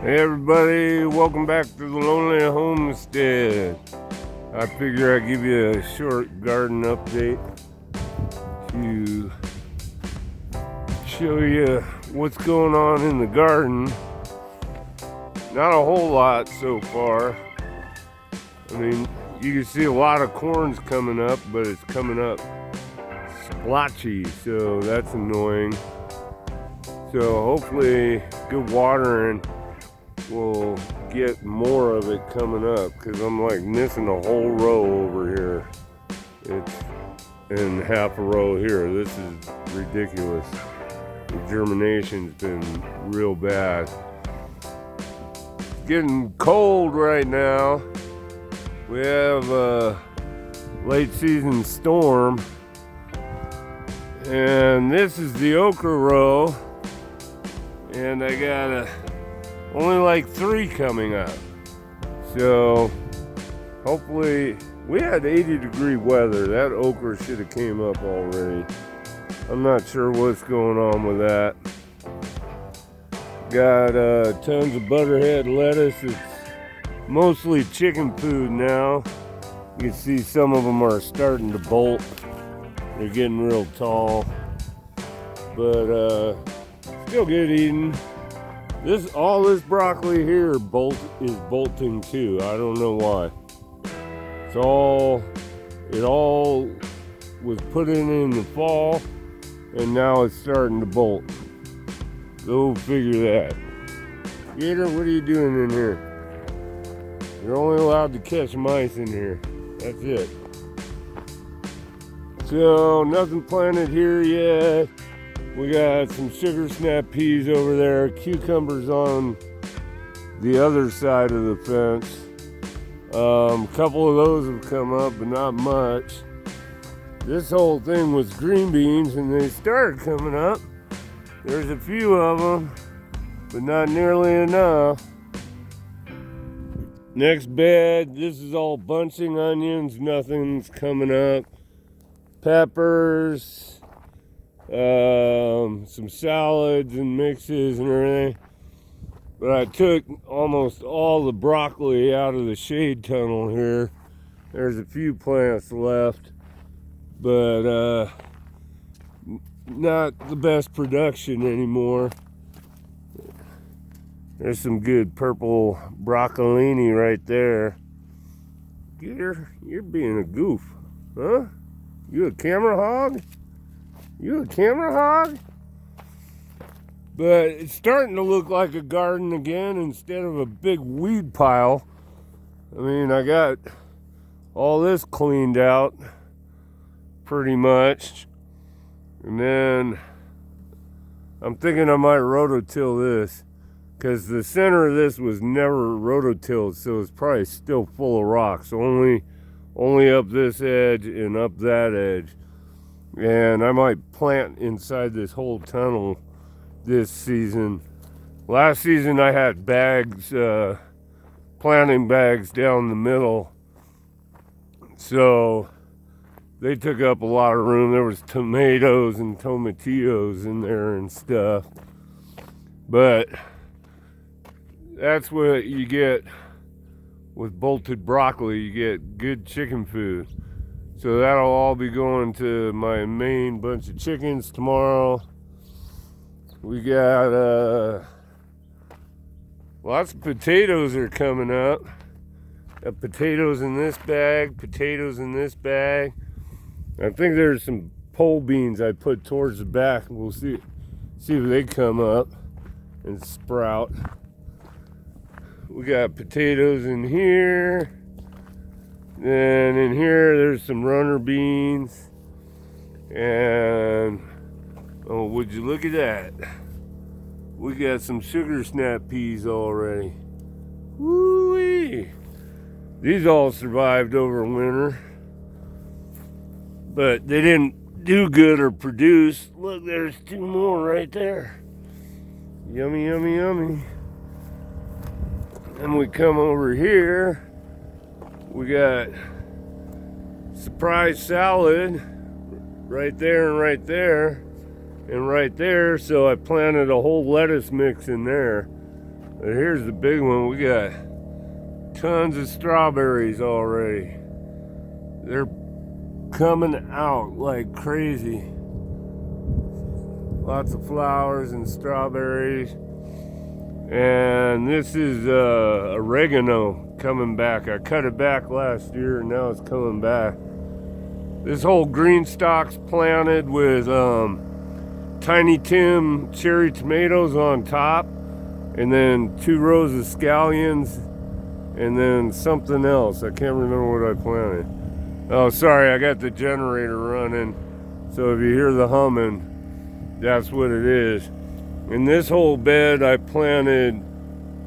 Hey everybody, welcome back to the Lonely Homestead. I figure I'd give you a short garden update to show you what's going on in the garden. Not a whole lot so far. I mean, you can see a lot of corn's coming up, but it's coming up splotchy, so that's annoying. So hopefully good watering will get more of it coming up, because I'm like missing a whole row over here. It's in half a row here. This is ridiculous. The germination's been real bad. It's getting cold right now. We have a late season storm, and this is the okra row, and I got only like 3 coming up. So hopefully, we had 80-degree weather. That okra should have came up already. I'm not sure what's going on with that. Got tons of butterhead lettuce. It's mostly chicken food now. You can see some of them are starting to bolt. They're getting real tall, but still good eating. All this broccoli here is bolting too. I don't know why. It all was put in the fall, and now it's starting to bolt. Go figure that. Gator, what are you doing in here? You're only allowed to catch mice in here. That's it. So nothing planted here yet. We got some sugar snap peas over there, cucumbers on the other side of the fence. A couple of those have come up, but not much. This whole thing was green beans, and they started coming up. There's a few of them, but not nearly enough. Next bed, this is all bunching onions, nothing's coming up. Peppers. Some salads and mixes and everything, but I took almost all the broccoli out of the shade tunnel here. There's a few plants left, but not the best production anymore. There's some good purple broccolini right there. You're being a goof, huh? You a camera hog? You a camera hog? But it's starting to look like a garden again instead of a big weed pile. I mean, I got all this cleaned out pretty much. And then I'm thinking I might rototill this, because the center of this was never rototilled, so it's probably still full of rocks. Only up this edge and up that edge. And I might plant inside this whole tunnel this season. Last season I had bags, planting bags down the middle, so they took up a lot of room. There was tomatoes and tomatillos in there and stuff. But that's what you get with bolted broccoli. You get good chicken food. So that'll all be going to my main bunch of chickens tomorrow. We got lots of potatoes are coming up. Got potatoes in this bag, potatoes in this bag. I think there's some pole beans I put towards the back. We'll see if they come up and sprout. We got potatoes in here. Then in here, there's some runner beans, and oh, would you look at that? We got some sugar snap peas already. Woo-wee! These all survived over winter, but they didn't do good or produce. Look, there's 2 more right there. Yummy, yummy, yummy. And we come over here. We got surprise salad right there and right there and right there. So I planted a whole lettuce mix in there. But here's the big one. We got tons of strawberries already. They're coming out like crazy. Lots of flowers and strawberries. And this is oregano coming back. I cut it back last year and now it's coming back. This whole green stalk's planted with Tiny Tim cherry tomatoes on top, and then 2 rows of scallions, and then something else. I can't remember what I planted. Oh, sorry, I got the generator running, so if you hear the humming, that's what it is. In this whole bed, I planted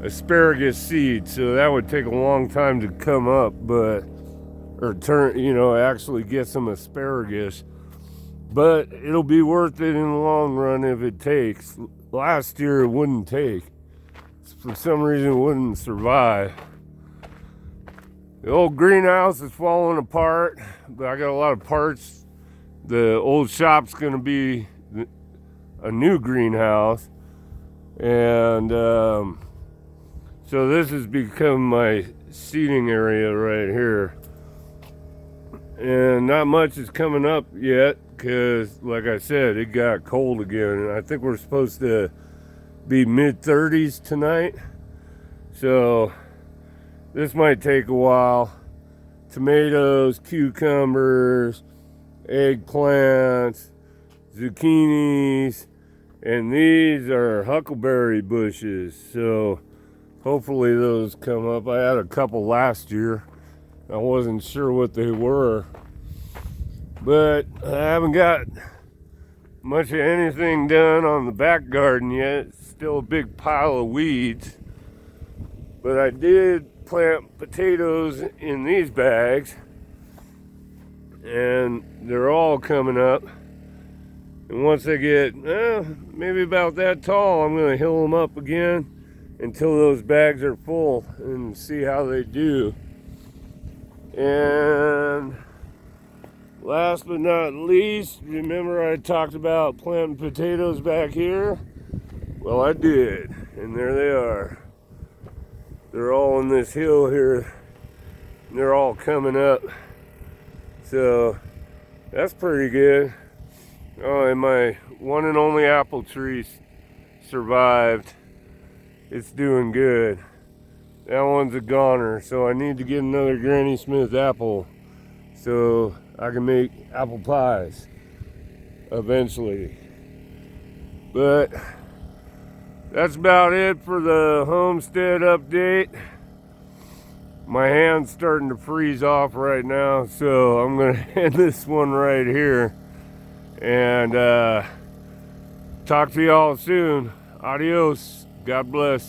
asparagus seeds, so that would take a long time to come up, but or turn, actually get some asparagus. But it'll be worth it in the long run if it takes. Last year it wouldn't take. For some reason it wouldn't survive. The old greenhouse is falling apart, but I got a lot of parts. The old shop's gonna be a new greenhouse. And so this has become my seating area right here. And not much is coming up yet because, like I said, it got cold again. And I think we're supposed to be mid-30s tonight. So this might take a while. Tomatoes, cucumbers, eggplants, zucchinis, and these are huckleberry bushes. So hopefully those come up. I had a couple last year. I wasn't sure what they were, but I haven't got much of anything done on the back garden yet. It's still a big pile of weeds, but I did plant potatoes in these bags, and they're all coming up. And once they get maybe about that tall, I'm going to hill them up again until those bags are full and see how they do. And last but not least, remember I talked about planting potatoes back here? Well, I did, and there they are. They're all on this hill here, and they're all coming up. So that's pretty good. Oh, and my one and only apple tree survived. It's doing good. That one's a goner, so I need to get another Granny Smith apple so I can make apple pies eventually. But that's about it for the homestead update. My hand's starting to freeze off right now, so I'm gonna end this one right here. And talk to y'all soon. Adios. God bless.